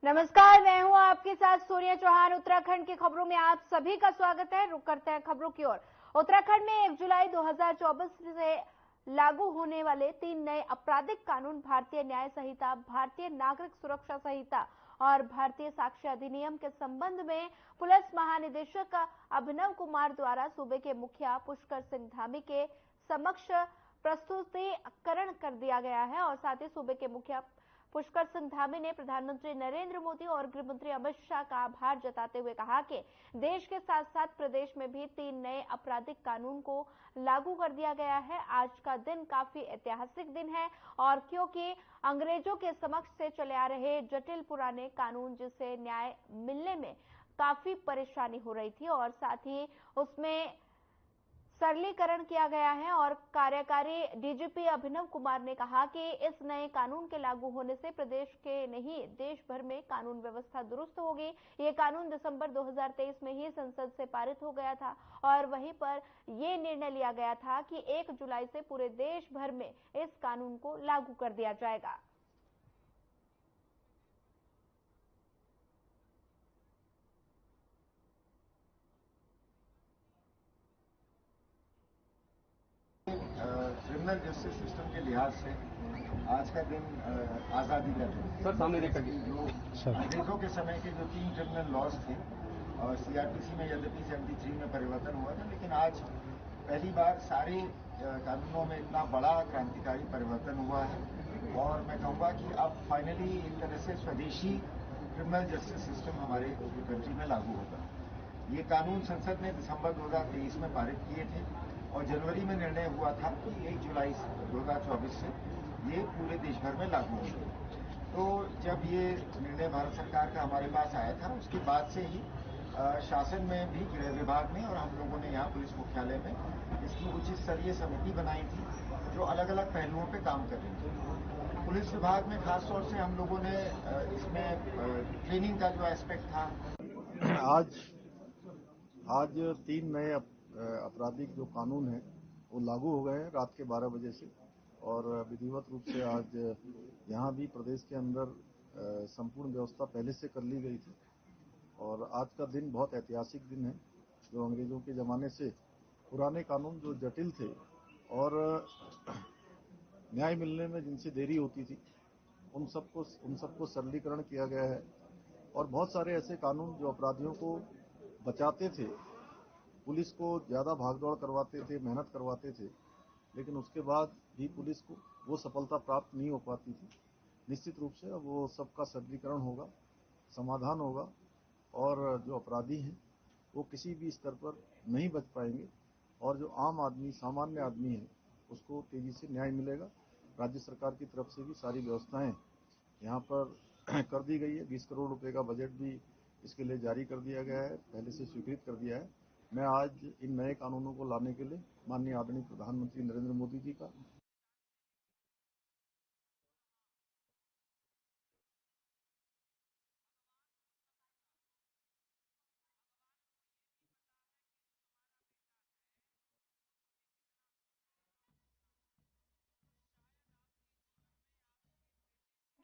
नमस्कार, मैं हूं आपके साथ सोनिया चौहान। उत्तराखंड की खबरों में आप सभी का स्वागत है। रुक करते हैं खबरों की ओर। उत्तराखंड में 1 जुलाई 2024 से लागू होने वाले 3 नए आपराधिक कानून भारतीय न्याय संहिता, भारतीय नागरिक सुरक्षा संहिता और भारतीय साक्ष्य अधिनियम के संबंध में पुलिस महानिदेशक अभिनव कुमार द्वारा सूबे के मुखिया पुष्कर सिंह धामी के समक्ष प्रस्तुतिकरण कर दिया गया है। और साथ ही सूबे के मुखिया पुष्कर सिंह धामी ने प्रधानमंत्री नरेंद्र मोदी और गृह मंत्री अमित शाह का आभार जताते हुए कहा कि देश के साथ साथ प्रदेश में भी 3 नए आपराधिक कानून को लागू कर दिया गया है। आज का दिन काफी ऐतिहासिक दिन है और क्योंकि अंग्रेजों के समक्ष से चले आ रहे जटिल पुराने कानून जिससे न्याय मिलने में काफी परेशानी हो रही थी और साथ ही उसमें सरलीकरण किया गया है। और कार्यकारी डीजीपी अभिनव कुमार ने कहा कि इस नए कानून के लागू होने से प्रदेश के नहीं देश भर में कानून व्यवस्था दुरुस्त होगी। ये कानून दिसंबर 2023 में ही संसद से पारित हो गया था और वहीं पर ये निर्णय लिया गया था कि 1 जुलाई से पूरे देश भर में इस कानून को लागू कर दिया जाएगा। क्रिमिनल जस्टिस सिस्टम के लिहाज से आज का दिन आज़ादी का दिन। सर सामने देखा जो अंग्रेजों के समय के जो 3 क्रिमिनल लॉज थे और सीआरपीसी में यद्यपि 73 में परिवर्तन हुआ था, लेकिन आज पहली बार सारे कानूनों में इतना बड़ा क्रांतिकारी परिवर्तन हुआ है। और मैं कहूँगा कि अब फाइनली एक तरह से स्वदेशी क्रिमिनल जस्टिस सिस्टम हमारे कंट्री में लागू होगा। ये कानून संसद ने दिसंबर 2023 में पारित किए थे और जनवरी में निर्णय हुआ था कि 1 जुलाई 2024 से ये पूरे देश भर में लागू होंगे। तो जब ये निर्णय भारत सरकार का हमारे पास आया था, उसके बाद से ही शासन में भी गृह विभाग में और हम लोगों ने यहाँ पुलिस मुख्यालय में इसकी उच्च स्तरीय समिति बनाई थी जो अलग अलग पहलुओं पे काम कर रही थी। पुलिस विभाग में खास तौर से हम लोगों ने इसमें ट्रेनिंग का जो एस्पेक्ट था। आज 3 नए आपराधिक जो कानून हैं वो लागू हो गए हैं रात के 12 बजे से। और विधिवत रूप से आज यहाँ भी प्रदेश के अंदर संपूर्ण व्यवस्था पहले से कर ली गई थी। और आज का दिन बहुत ऐतिहासिक दिन है। जो अंग्रेजों के ज़माने से पुराने कानून जो जटिल थे और न्याय मिलने में जिनसे देरी होती थी उन सबको सरलीकरण किया गया है। और बहुत सारे ऐसे कानून जो अपराधियों को बचाते थे, पुलिस को ज़्यादा भागदौड़ करवाते थे, मेहनत करवाते थे, लेकिन उसके बाद भी पुलिस को वो सफलता प्राप्त नहीं हो पाती थी। निश्चित रूप से अब वो सबका सरलीकरण होगा, समाधान होगा और जो अपराधी हैं वो किसी भी स्तर पर नहीं बच पाएंगे और जो आम आदमी, सामान्य आदमी है, उसको तेजी से न्याय मिलेगा। राज्य सरकार की तरफ से भी सारी व्यवस्थाएं यहाँ पर कर दी गई है। 20 करोड़ रुपए का बजट भी इसके लिए जारी कर दिया गया है, पहले से स्वीकृत कर दिया है। मैं आज इन नए कानूनों को लाने के लिए माननीय आदरणीय प्रधानमंत्री नरेंद्र मोदी जी का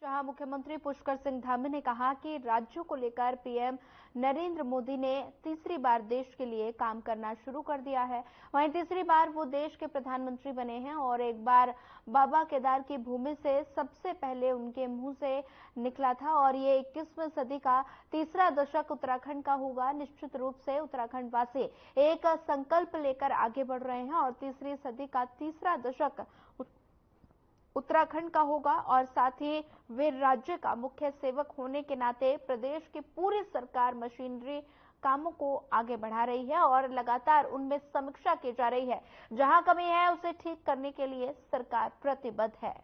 जहां मुख्यमंत्री पुष्कर सिंह धामी ने कहा कि राज्यों को लेकर पीएम नरेंद्र मोदी ने तीसरी बार देश के लिए काम करना शुरू कर दिया है। वहीं तीसरी बार वो देश के प्रधानमंत्री बने हैं और एक बार बाबा केदार की भूमि से सबसे पहले उनके मुंह से निकला था और ये 21वीं सदी का तीसरा दशक उत्तराखंड का होगा। निश्चित रूप से उत्तराखंड वासी एक संकल्प लेकर आगे बढ़ रहे हैं और तीसरी सदी का तीसरा दशक उत्तराखंड का होगा और साथ ही वे राज्य का मुख्य सेवक होने के नाते प्रदेश की पूरी सरकार मशीनरी कामों को आगे बढ़ा रही है और लगातार उनमें समीक्षा की जा रही है। जहां कमी है उसे ठीक करने के लिए सरकार प्रतिबद्ध है।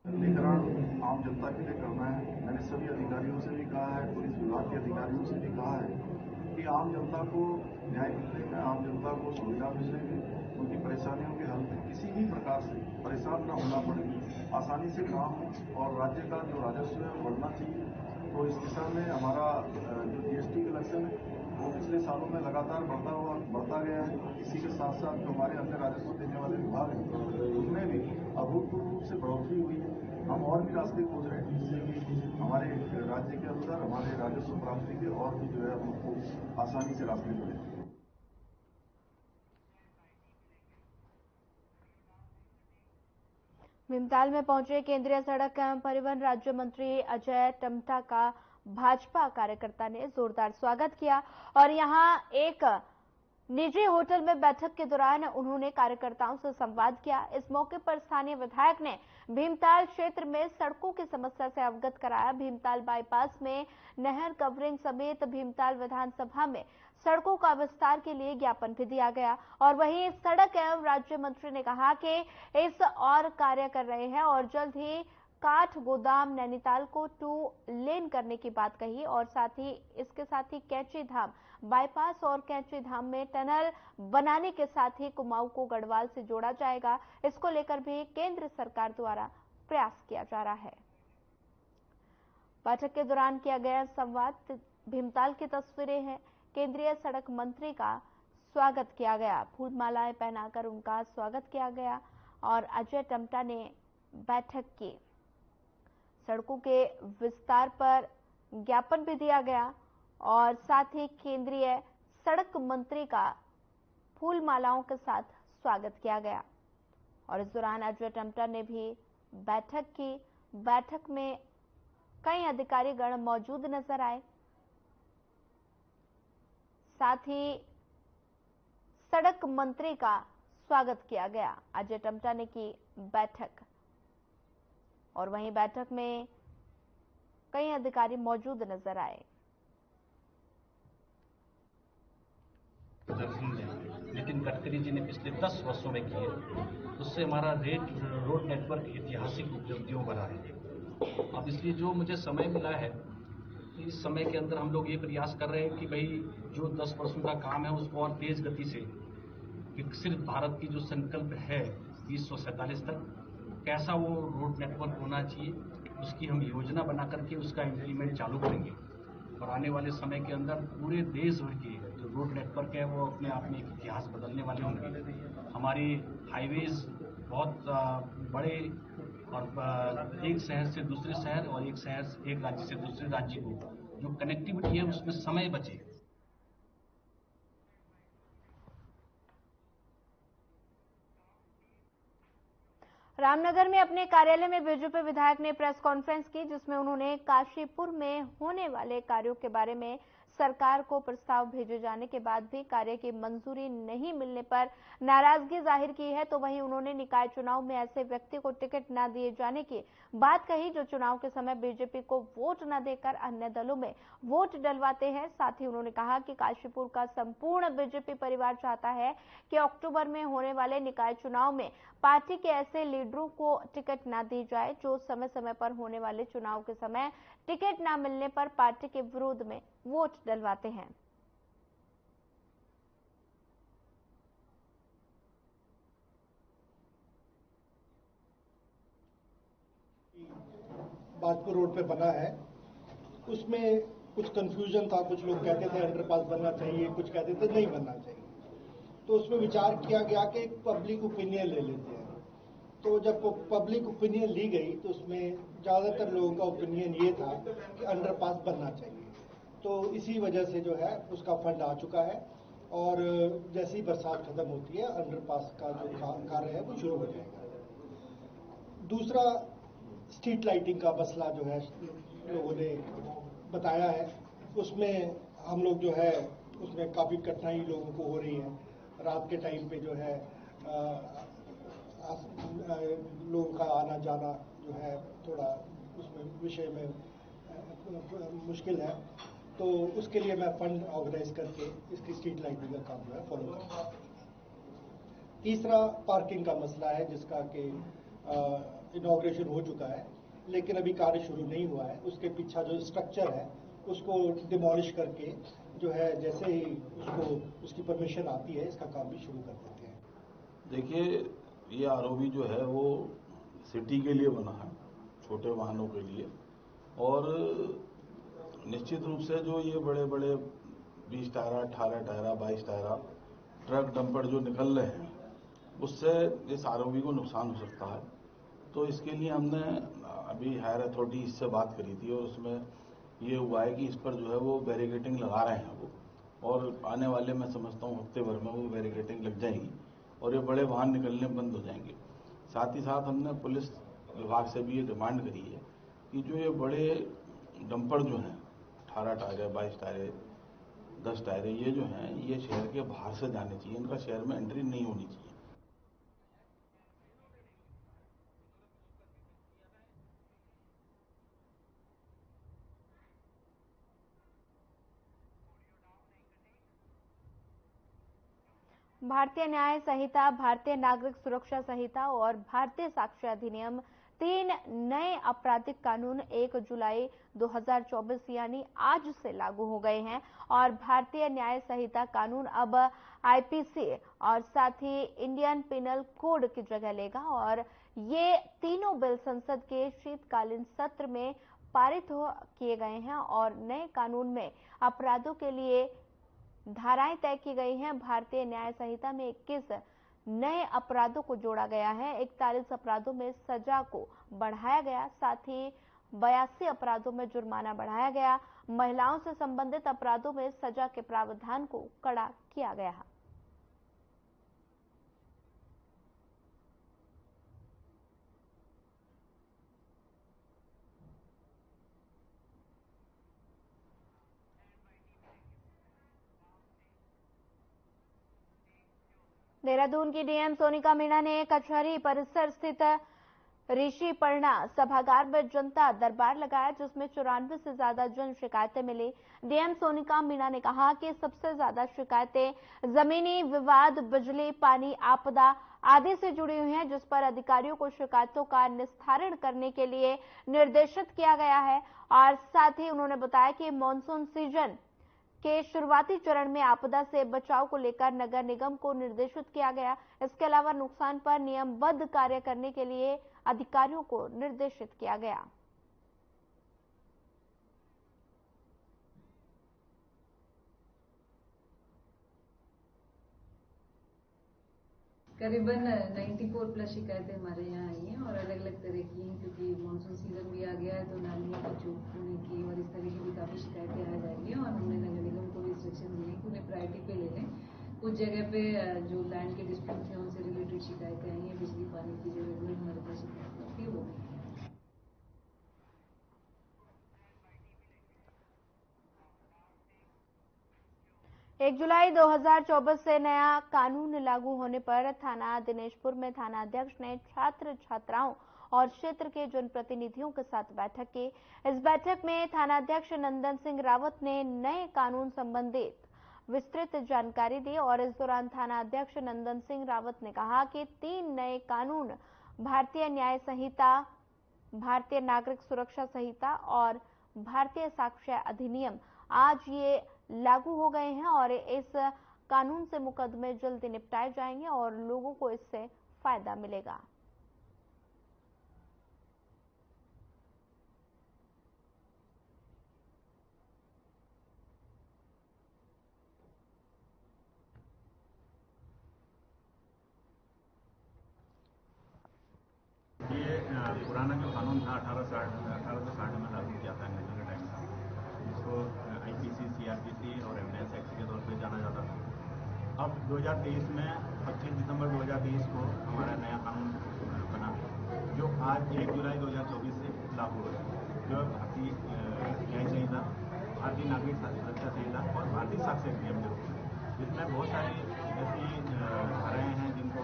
निगरान आम जनता के लिए करना है। मैंने सभी अधिकारियों से भी कहा है, पुलिस विभाग के अधिकारियों से भी कहा है कि आम जनता को न्याय मिलेगा, आम जनता को सुविधा मिलेगी, उनकी परेशानियों के हल में किसी भी प्रकार से परेशान न होना पड़े, आसानी से काम हो और राज्य का जो राजस्व है बढ़ना चाहिए। तो इस दिशा में हमारा जो जीएसटी कलेक्शन है वो पिछले सालों में लगातार बढ़ता गया है। इसी के साथ साथ जो हमारे अन्य राजस्व देने वाले विभाग हैं उसमें भी अभूतपूर्व रूप से बढ़ोतरी हुई है। हम और भी रास्ते खोज रहे हैं जिससे कि हमारे राज्य के अंदर हमारे राजस्व प्राप्ति के और भी जो है हमको आसानी से रास्ते मिले। भीमताल में पहुंचे केंद्रीय सड़क एवं परिवहन राज्य मंत्री अजय टम्टा का भाजपा कार्यकर्ता ने जोरदार स्वागत किया और यहां एक निजी होटल में बैठक के दौरान उन्होंने कार्यकर्ताओं से संवाद किया। इस मौके पर स्थानीय विधायक ने भीमताल क्षेत्र में सड़कों की समस्या से अवगत कराया। भीमताल बाईपास में नहर कवरिंग समेत भीमताल विधानसभा में सड़कों का विस्तार के लिए ज्ञापन भी दिया गया और वहीं सड़क एवं राज्य मंत्री ने कहा कि इस और कार्य कर रहे हैं और जल्द ही काठ गोदाम नैनीताल को 2 लेन करने की बात कही और इसके साथ ही कैंची धाम बाईपास और कैंची धाम में टनल बनाने के साथ ही कुमाऊं को गढ़वाल से जोड़ा जाएगा। इसको लेकर भी केंद्र सरकार द्वारा प्रयास किया जा रहा है। बैठक के दौरान किया गया संवाद भीमताल की तस्वीरें हैं। केंद्रीय सड़क मंत्री का स्वागत किया गया, फूल मालाएं पहनाकर उनका स्वागत किया गया और अजय टम्टा ने बैठक की। सड़कों के विस्तार पर ज्ञापन भी दिया गया और साथ ही केंद्रीय सड़क मंत्री का फूल मालाओं के साथ स्वागत किया गया और इस दौरान अजय टम्टा ने भी बैठक की। बैठक में कई अधिकारी गण मौजूद नजर आए। साथ ही सड़क मंत्री का स्वागत किया गया। अजय टम्टा ने की बैठक और वहीं बैठक में कई अधिकारी मौजूद नजर आए। नितिन गडकरी जी ने पिछले 10 वर्षों में किए, उससे हमारा रोड नेटवर्क ऐतिहासिक उपलब्धियों भरा है। अब इसलिए जो मुझे समय मिला है, इस समय के अंदर हम लोग ये प्रयास कर रहे हैं कि भाई जो 10 वर्षों का काम है उसको और तेज गति से विकसित भारत की जो संकल्प है 2047 तक, कैसा वो रोड नेटवर्क होना चाहिए, उसकी हम योजना बना करके उसका इम्प्लीमेंट चालू करेंगे और आने वाले समय के अंदर पूरे देश भर के जो रोड नेटवर्क है वो अपने आप में एक इतिहास बदलने वाले होंगे। हमारी हाईवेज बहुत बड़े और एक शहर से दूसरे शहर और एक राज्य से दूसरे राज्य को जो कनेक्टिविटी है उसमें समय बचे। रामनगर में अपने कार्यालय में बीजेपी विधायक ने प्रेस कॉन्फ्रेंस की, जिसमें उन्होंने काशीपुर में होने वाले कार्यों के बारे में सरकार को प्रस्ताव भेजे जाने के बाद भी कार्य की मंजूरी नहीं मिलने पर नाराजगी जाहिर की है। तो वहीं उन्होंने निकाय चुनाव में ऐसे व्यक्ति को टिकट न दिए जाने की बात कही जो चुनाव के समय बीजेपी को वोट न देकर अन्य दलों में वोट डलवाते हैं। साथ ही उन्होंने कहा कि काशीपुर का संपूर्ण बीजेपी परिवार चाहता है कि अक्टूबर में होने वाले निकाय चुनाव में पार्टी के ऐसे लीडरों को टिकट न दी जाए जो समय समय पर होने वाले चुनाव के समय टिकट न मिलने पर पार्टी के विरोध में वोट डलवाते हैं। बाजपुर रोड पे बना है, उसमें कुछ कंफ्यूजन था। कुछ लोग कहते थे अंडरपास बनना चाहिए, कुछ कहते थे नहीं बनना चाहिए। तो उसमें विचार किया गया कि एक पब्लिक ओपिनियन ले लेते हैं। तो जब पब्लिक ओपिनियन ली गई तो उसमें ज़्यादातर लोगों का ओपिनियन ये था कि अंडरपास बनना चाहिए। तो इसी वजह से जो है उसका फंड आ चुका है और जैसे ही बरसात खत्म होती है अंडरपास का जो कार्य है वो शुरू हो जाएगा। दूसरा, स्ट्रीट लाइटिंग का मसला जो है लोगों ने बताया है, उसमें हम लोग जो है उसमें काफ़ी कठिनाई लोगों को हो रही है। रात के टाइम पे जो है लोगों का आना जाना जो है थोड़ा उसमें विषय में मुश्किल है। तो उसके लिए मैं फंड ऑर्गेनाइज करके इसकी स्ट्रीट लाइटिंग का काम जो है फॉलो करूँगा। तीसरा, पार्किंग का मसला है जिसका कि इनॉग्रेशन हो चुका है लेकिन अभी कार्य शुरू नहीं हुआ है। उसके पीछे जो स्ट्रक्चर है उसको डिमोलिश करके जो है जैसे ही उसकी परमिशन आती है इसका काम भी शुरू कर देते हैं। देखिए, ये आरओबी जो है वो सिटी के लिए बना है, छोटे वाहनों के लिए, और निश्चित रूप से जो ये बड़े बड़े 20 टायरा, 18 टायरा, 22 टायरा ट्रक डंपर जो निकल रहे हैं, उससे इस आरओबी को नुकसान हो सकता है। तो इसके लिए हमने अभी हायर अथॉरिटी से बात करी थी और उसमें ये हुआ है कि इस पर जो है वो बैरिकेटिंग लगा रहे हैं वो, और आने वाले मैं समझता हूँ हफ्ते भर में वो बैरिकेटिंग लग जाएगी और ये बड़े वाहन निकलने बंद हो जाएंगे। साथ ही साथ हमने पुलिस विभाग से भी ये डिमांड करी है कि जो ये बड़े डंपर जो हैं 18 टायरे, 22 टायरे, 10 टायरे, ये जो हैं ये शहर के बाहर से जाने चाहिए, इनका शहर में एंट्री नहीं होनी चाहिए। भारतीय न्याय संहिता, भारतीय नागरिक सुरक्षा संहिता और भारतीय साक्ष्य अधिनियम 3 नए आपराधिक कानून 1 जुलाई 2024 यानी आज से लागू हो गए हैं और भारतीय न्याय संहिता कानून अब आईपीसी और साथ ही इंडियन पिनल कोड की जगह लेगा और ये तीनों बिल संसद के शीतकालीन सत्र में पारित किए गए हैं और नए कानून में अपराधों के लिए धाराएं तय की गई हैं। भारतीय न्याय संहिता में 21 नए अपराधों को जोड़ा गया है, 41 अपराधों में सजा को बढ़ाया गया, साथ ही 82 अपराधों में जुर्माना बढ़ाया गया। महिलाओं से संबंधित अपराधों में सजा के प्रावधान को कड़ा किया गया है। देहरादून की डीएम सोनिका मीणा ने कचहरी परिसर स्थित ऋषि पर्णा सभागार में जनता दरबार लगाया, जिसमें 94 से ज्यादा जन शिकायतें मिली। डीएम सोनिका मीणा ने कहा कि सबसे ज्यादा शिकायतें जमीनी विवाद, बिजली, पानी, आपदा आदि से जुड़ी हुई हैं, जिस पर अधिकारियों को शिकायतों का निस्तारण करने के लिए निर्देशित किया गया है। और साथ ही उन्होंने बताया कि मॉनसून सीजन के शुरुआती चरण में आपदा से बचाव को लेकर नगर निगम को निर्देशित किया गया। इसके अलावा नुकसान पर नियमबद्ध कार्य करने के लिए अधिकारियों को निर्देशित किया गया। करीबन 94 प्लस शिकायतें हमारे यहाँ आई हैं और अलग अलग तरह की हैं, क्योंकि मानसून सीजन भी आ गया है तो नालियों की चूक होने की और इस तरह की भी काफ़ी शिकायतें आ जाएंगी और हमने नगर निगम को भी इंस्ट्रक्शन दिए कि उन्हें प्रायोरिटी पे ले लें। कुछ जगह पे जो लैंड के डिस्प्यूट थे उनसे रिलेटेड शिकायतें आई हैं, बिजली पानी की जो रेगुलर हमारे पास शिकायत होती है वो भी। एक जुलाई 2024 से नया कानून लागू होने पर थाना दिनेशपुर में थाना अध्यक्ष ने छात्र छात्राओं और क्षेत्र के जनप्रतिनिधियों के साथ बैठक की। इस बैठक में थाना अध्यक्ष नंदन सिंह रावत ने नए कानून संबंधित विस्तृत जानकारी दी और इस दौरान थाना अध्यक्ष नंदन सिंह रावत ने कहा कि 3 नए कानून भारतीय न्याय संहिता, भारतीय नागरिक सुरक्षा संहिता और भारतीय साक्ष्य अधिनियम आज ये लागू हो गए हैं और इस कानून से मुकदमे जल्दी निपटाए जाएंगे और लोगों को इससे फायदा मिलेगा। ये पुराना जो कानून था 1860 में लागू किया था नेहरू के टाइम का, जिसको आईपीसी, सीआरपीसी और एविडेंस एक्ट के तौर पे जाना जाता था। अब 2023 में 25 दिसंबर 2023 को हमारा नया कानून बना, जो आज 1 जुलाई 2024 से लागू हो, जो भारतीय न्याय संहिता, भारतीय नागरिक सुरक्षा संहिता और भारतीय साक्ष्य अधिनियम जो, जिसमें बहुत सारी ऐसी धाराएं हैं जिनको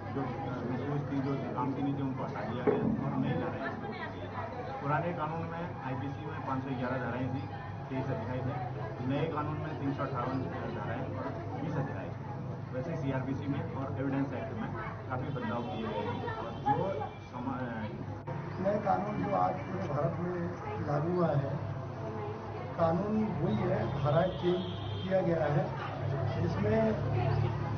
जो महसूस थी, जो काम की नहीं थी, उनको हटा दिया गया और नई धाराएं। पुराने कानून में आईपीसी में 511 धाराएं थी, 23 अध्याय थे। नए कानून में 358 धाराएं और 20 अध्याय। वैसे सीआरपीसी में और एविडेंस एक्ट में काफ़ी बदलाव किए गए हैं। जो नए कानून जो आज पूरे भारत में लागू हुआ है, कानून वही है, धाराएं चेंज किया गया है। इसमें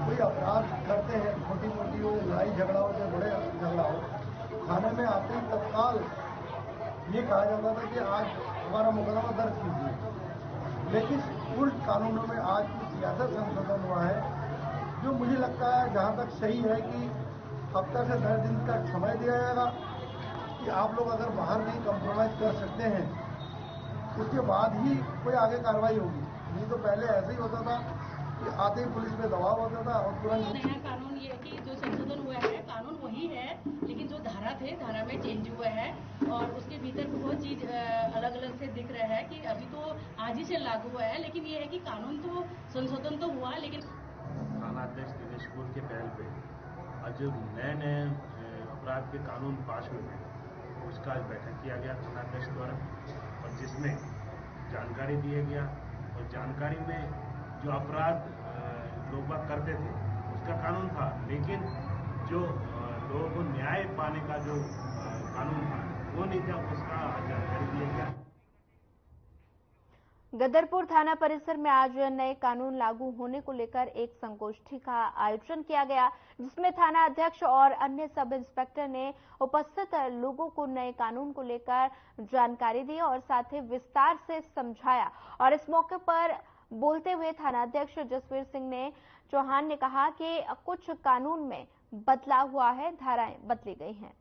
कोई अपराध करते हैं, छोटी मोटी हो, लड़ाई झगड़ा हो, चाहे बड़े झगड़ा हो, थाने में आते ही तत्काल ये कहा जाता था कि आज हमारा मुकदमा दर्ज कीजिए, लेकिन उल्ट कानूनों में आज कुछ ऐसा संशोधन हुआ है जो मुझे लगता है जहाँ तक सही है कि हफ्ता से 10 दिन का समय दिया जाएगा कि आप लोग अगर बाहर नहीं कंप्रोमाइज कर सकते हैं उसके बाद ही कोई आगे कार्रवाई होगी। नहीं तो पहले ऐसे ही होता था कि आते ही पुलिस पे दबाव होता था और तुरंत। नया कानून ये है कि जो संशोधन हुआ है कानून वही है, लेकिन जो धारा थे धारा में चेंज हुआ है और उसके भीतर बहुत चीज अलग अलग से दिख रहा है कि अभी तो आज ही से लागू हुआ है, लेकिन ये है कि कानून तो संशोधन तो हुआ लेकिन। थानाध्यक्ष दिनेश गुप्ता के पहल पे आज नए अपराध के कानून पास हुए हैं, उसका आज बैठक किया गया थानाध्यक्ष द्वारा और जिसमें जानकारी दिया गया और जानकारी में जो अपराध लोग बाग करते थे उसका कानून था, लेकिन जो लोगों को न्याय पाने का जो कानून था वो नहीं था, उसका जानकारी दिया गया। गदरपुर थाना परिसर में आज नए कानून लागू होने को लेकर एक संगोष्ठी का आयोजन किया गया, जिसमें थाना अध्यक्ष और अन्य सब इंस्पेक्टर ने उपस्थित लोगों को नए कानून को लेकर जानकारी दी और साथ ही विस्तार से समझाया। और इस मौके पर बोलते हुए थाना अध्यक्ष जसवीर सिंह चौहान ने कहा कि कुछ कानून में बदलाव हुआ है, धाराएं बदली गई हैं।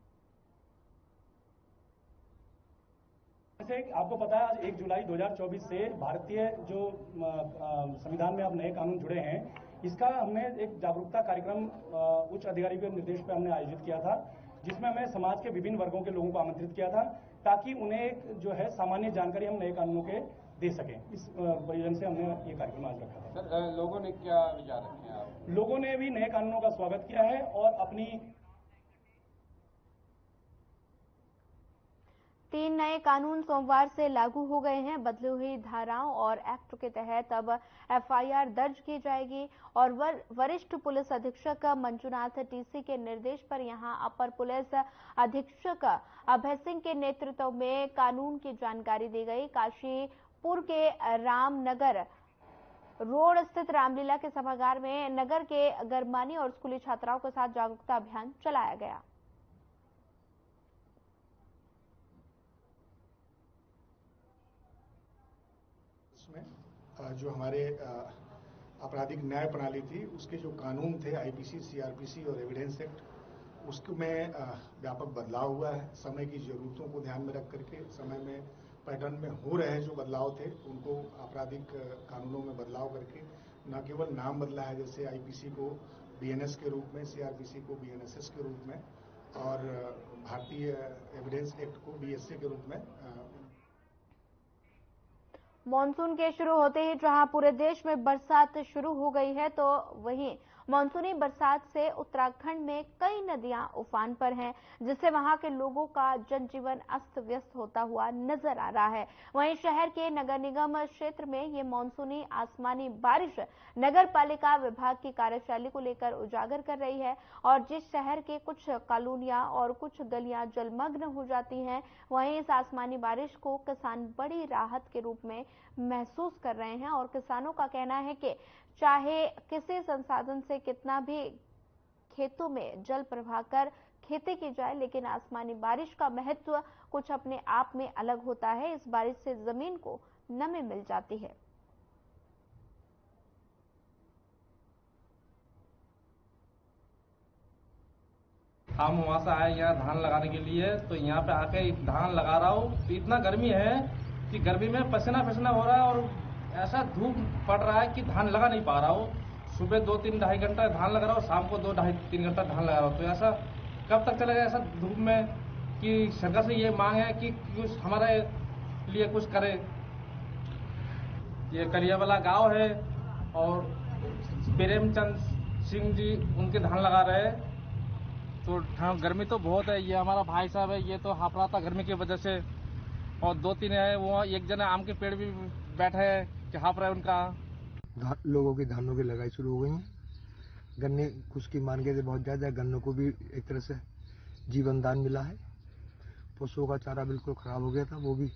जैसे आपको पता है आज 1 जुलाई 2024 से भारतीय जो संविधान में अब नए कानून जुड़े हैं, इसका हमने एक जागरूकता कार्यक्रम उच्च अधिकारी के निर्देश पर हमने आयोजित किया था, जिसमें हमने समाज के विभिन्न वर्गों के लोगों को आमंत्रित किया था ताकि उन्हें एक जो है सामान्य जानकारी हम नए कानूनों के दे सकें। इस प्रयोजन से हमने ये कार्यक्रम आज रखा था। सर, लोगों ने क्या विचार रखे हैं? आप लोगों ने भी नए कानूनों का स्वागत किया है और अपनी 3 नए कानून सोमवार से लागू हो गए हैं। बदली हुई धाराओं और एक्ट के तहत अब एफआईआर दर्ज की जाएगी और वरिष्ठ पुलिस अधीक्षक मंजुनाथ टीसी के निर्देश पर यहां अपर पुलिस अधीक्षक अभय सिंह के नेतृत्व में कानून की जानकारी दी गई। काशीपुर के रामनगर रोड स्थित रामलीला के सभागार में नगर के गरमानी और स्कूली छात्राओं के साथ जागरूकता अभियान चलाया गया। जो हमारे आपराधिक न्याय प्रणाली थी उसके जो कानून थे आईपीसी, सीआरपीसी और एविडेंस एक्ट, उसमें व्यापक बदलाव हुआ है। समय की जरूरतों को ध्यान में रख करके समय में पैटर्न में हो रहे जो बदलाव थे उनको आपराधिक कानूनों में बदलाव करके न केवल नाम बदला है, जैसे आईपीसी को बीएनएस के रूप में, सीआरपीसी को बीएनएसएस के रूप में और भारतीय एविडेंस एक्ट को बीएसए के रूप में। मॉनसून के शुरू होते ही जहां पूरे देश में बरसात शुरू हो गई है, तो वहीं मानसूनी बरसात से उत्तराखंड में कई नदियां उफान पर हैं, जिससे वहां के लोगों का जनजीवन अस्त व्यस्त होता हुआ नजर आ रहा है। वहीं शहर के नगर निगम क्षेत्र में ये मानसूनी आसमानी बारिश नगर पालिका विभाग की कार्यशैली को लेकर उजागर कर रही है और जिस शहर के कुछ कॉलोनियां और कुछ गलियां जलमग्न हो जाती हैं, वहीं इस आसमानी बारिश को किसान बड़ी राहत के रूप में महसूस कर रहे हैं और किसानों का कहना है कि चाहे किसी संसाधन से कितना भी खेतों में जल प्रवाह कर खेती की जाए, लेकिन आसमानी बारिश का महत्व कुछ अपने आप में अलग होता है। इस बारिश से जमीन को नमी मिल जाती है। हम वहां से आए यहाँ धान लगाने के लिए, तो यहाँ पे आके धान लगा रहा हूँ तो इतना गर्मी है कि गर्मी में पसीना पसीना हो रहा है और ऐसा धूप पड़ रहा है कि धान लगा नहीं पा रहा हूँ। सुबह 2-3-2.5 घंटा धान लगा रहा हूँ, शाम को 2-2.5-3 घंटा धान लगा रहा हूँ। तो ऐसा कब तक चलेगा ऐसा धूप में कि सरकार से ये मांग है कि कुछ हमारे लिए कुछ करे। ये कलियावाला गांव है और प्रेमचंद सिंह जी उनके धान लगा रहे हैं। तो गर्मी तो बहुत है। ये हमारा भाई साहब है, ये तो हाफ रहा था गर्मी की वजह से, और 2-3 है वो, एक जने आम के पेड़ भी बैठे हैं कि हाफ रहा है उनका। लोगों की धानों की लगाई शुरू हो गई है। गन्ने कुछ की मांगे से बहुत ज्यादा, गन्नों को भी एक तरह से जीवन दान मिला है। पशुओं का चारा बिल्कुल खराब हो गया था, वो भी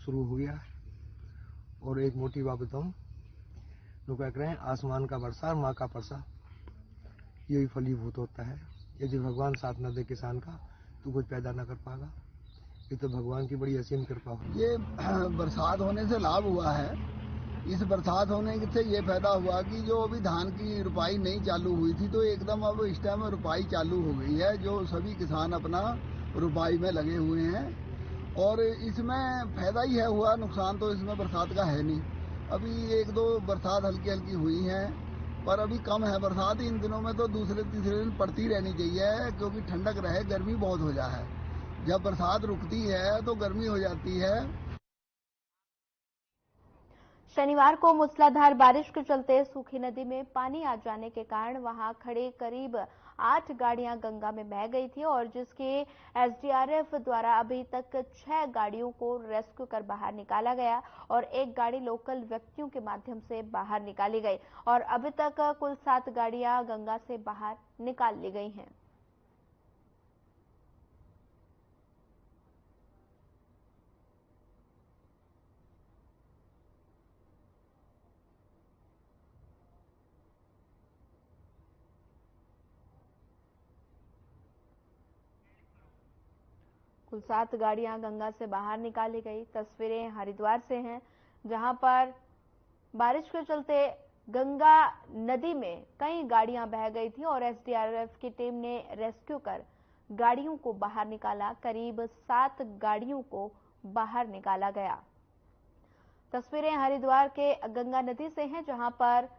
शुरू हो गया है। और एक मोटी बात बताऊं, लोग कह रहे हैं आसमान का वर्षा, माँ का परसा, यही फलीभूत होता है। यदि भगवान साथ न दे किसान का तो कुछ पैदा न कर पाएगा। ये तो भगवान की बड़ी असीम कृपा हो। ये बरसात होने से लाभ हुआ है। इस बरसात होने से ये फायदा हुआ कि जो अभी धान की रुपाई नहीं चालू हुई थी तो एकदम अब इस टाइम रुपाई चालू हो गई है, जो सभी किसान अपना रुपाई में लगे हुए हैं और इसमें फायदा ही है हुआ, नुकसान तो इसमें बरसात का है नहीं। अभी एक दो बरसात हल्की हल्की हुई है पर अभी कम है बरसात। इन दिनों में तो दूसरे तीसरे दिन पड़ती रहनी चाहिए क्योंकि ठंडक रहे, गर्मी बहुत हो जाए। जब बरसात रुकती है तो गर्मी हो जाती है। शनिवार को मूसलाधार बारिश के चलते सूखी नदी में पानी आ जाने के कारण वहां खड़े करीब 8 गाड़ियां गंगा में बह गई थी और जिसके एसडीआरएफ द्वारा अभी तक 6 गाड़ियों को रेस्क्यू कर बाहर निकाला गया और एक गाड़ी लोकल व्यक्तियों के माध्यम से बाहर निकाली गई और अभी तक कुल 7 गाड़ियां गंगा से बाहर निकाल ली गई हैं। कुल 7 गाड़ियां गंगा से बाहर निकाली गई। तस्वीरें हरिद्वार से हैं, जहां पर बारिश के चलते गंगा नदी में कई गाड़ियां बह गई थी और एसडीआरएफ की टीम ने रेस्क्यू कर गाड़ियों को बाहर निकाला। करीब 7 गाड़ियों को बाहर निकाला गया। तस्वीरें हरिद्वार के गंगा नदी से हैं, जहां पर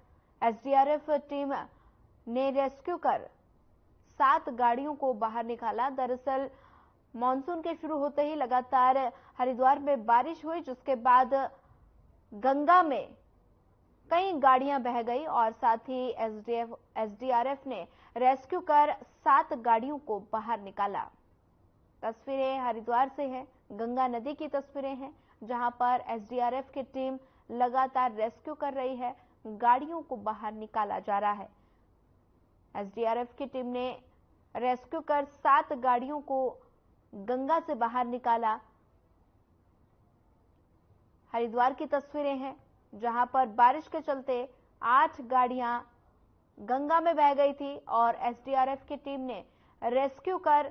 एसडीआरएफ टीम ने रेस्क्यू कर 7 गाड़ियों को बाहर निकाला। दरअसल मानसून के शुरू होते ही लगातार हरिद्वार में बारिश हुई, जिसके बाद गंगा में कई गाड़ियां बह गई और साथ ही एसडीआरएफ ने रेस्क्यू कर 7 गाड़ियों को बाहर निकाला। तस्वीरें हरिद्वार से हैं, गंगा नदी की तस्वीरें हैं, जहां पर एसडीआरएफ की टीम लगातार रेस्क्यू कर रही है, गाड़ियों को बाहर निकाला जा रहा है। एसडीआरएफ की टीम ने रेस्क्यू कर 7 गाड़ियों को गंगा से बाहर निकाला। हरिद्वार की तस्वीरें हैं, जहां पर बारिश के चलते 8 गाड़ियां गंगा में बह गई थी और एसडीआरएफ की टीम ने रेस्क्यू कर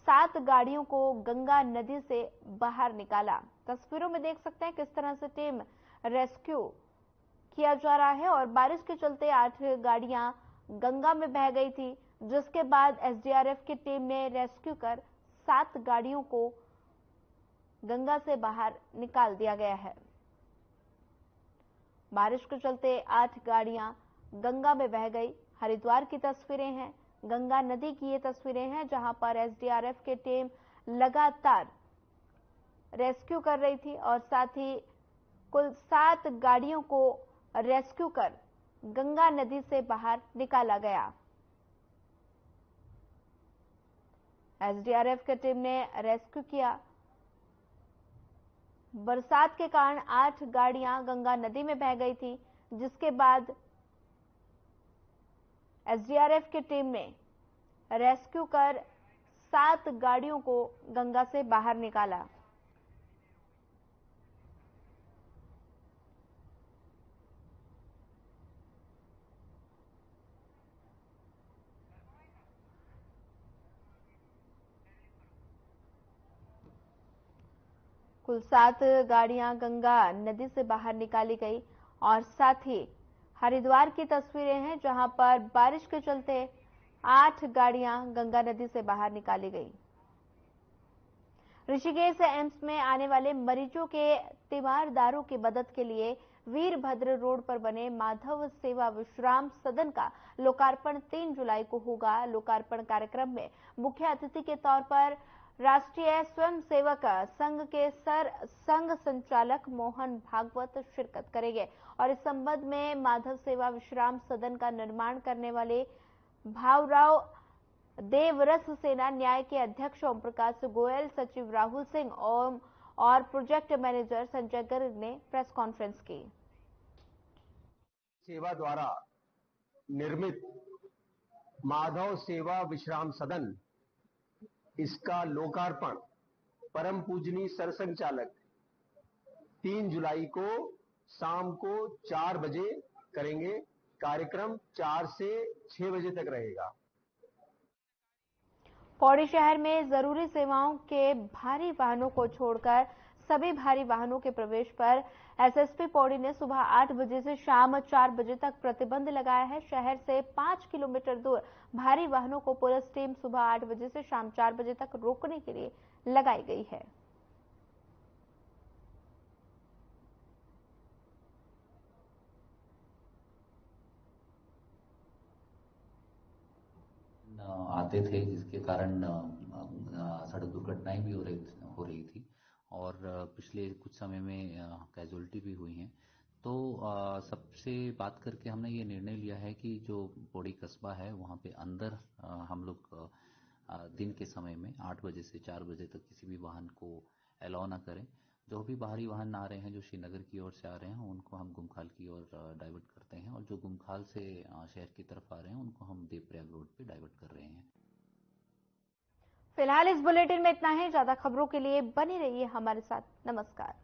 7 गाड़ियों को गंगा नदी से बाहर निकाला। तस्वीरों में देख सकते हैं किस तरह से टीम रेस्क्यू किया जा रहा है और बारिश के चलते 8 गाड़ियां गंगा में बह गई थी, जिसके बाद एसडीआरएफ की टीम ने रेस्क्यू कर 7 गाड़ियों को गंगा से बाहर निकाल दिया गया है। बारिश के चलते 8 गाड़ियां गंगा में बह गई। हरिद्वार की तस्वीरें हैं, गंगा नदी की ये तस्वीरें हैं, जहां पर एसडीआरएफ की टीम लगातार रेस्क्यू कर रही थी और साथ ही कुल 7 गाड़ियों को रेस्क्यू कर गंगा नदी से बाहर निकाला गया। एसडीआरएफ की टीम ने रेस्क्यू किया। बरसात के कारण 8 गाड़ियां गंगा नदी में बह गई थी, जिसके बाद एसडीआरएफ की टीम ने रेस्क्यू कर 7 गाड़ियों को गंगा से बाहर निकाला। कुल 7 गाड़ियां गंगा नदी से बाहर निकाली गई और साथ ही हरिद्वार की तस्वीरें हैं, जहां पर बारिश के चलते 8 गाड़ियां गंगा नदी से बाहर निकाली गई। ऋषिकेश एम्स में आने वाले मरीजों के तीमारदारों की मदद के लिए वीरभद्र रोड पर बने माधव सेवा विश्राम सदन का लोकार्पण 3 जुलाई को होगा। लोकार्पण कार्यक्रम में मुख्य अतिथि के तौर पर राष्ट्रीय स्वयंसेवक संघ के संघ संचालक मोहन भागवत शिरकत करेंगे और इस संबंध में माधव सेवा विश्राम सदन का निर्माण करने वाले भावराव देवरस सेना न्याय के अध्यक्ष ओम प्रकाश गोयल, सचिव राहुल सिंह और प्रोजेक्ट मैनेजर संजय गर्ग ने प्रेस कॉन्फ्रेंस की। सेवा द्वारा निर्मित माधव सेवा विश्राम सदन, इसका लोकार्पण परम पूजनीय सरसंघचालक 3 जुलाई को शाम को 4 बजे करेंगे। कार्यक्रम 4 से 6 बजे तक रहेगा। पौड़ी शहर में जरूरी सेवाओं के भारी वाहनों को छोड़कर सभी भारी वाहनों के प्रवेश पर एसएसपी पौड़ी ने सुबह 8 बजे से शाम 4 बजे तक प्रतिबंध लगाया है। शहर से 5 किलोमीटर दूर भारी वाहनों को पुलिस टीम सुबह 8 बजे से शाम 4 बजे तक रोकने के लिए लगाई गई है। आते थे, जिसके कारण सड़क दुर्घटनाएं भी हो रही थी और पिछले कुछ समय में कैजुअलिटी भी हुई हैं। तो सबसे बात करके हमने ये निर्णय लिया है कि जो पौड़ी कस्बा है वहाँ पे अंदर हम लोग दिन के समय में 8 बजे से 4 बजे तक किसी भी वाहन को अलाउ ना करें। जो भी बाहरी वाहन आ रहे हैं, जो श्रीनगर की ओर से आ रहे हैं, उनको हम गुमखाल की ओर डाइवर्ट करते हैं और जो गुमखाल से शहर की तरफ आ रहे हैं उनको हम देवप्रयाग रोड पे डाइवर्ट कर रहे हैं। फिलहाल इस बुलेटिन में इतना ही। ज्यादा खबरों के लिए बने रहिए हमारे साथ। नमस्कार।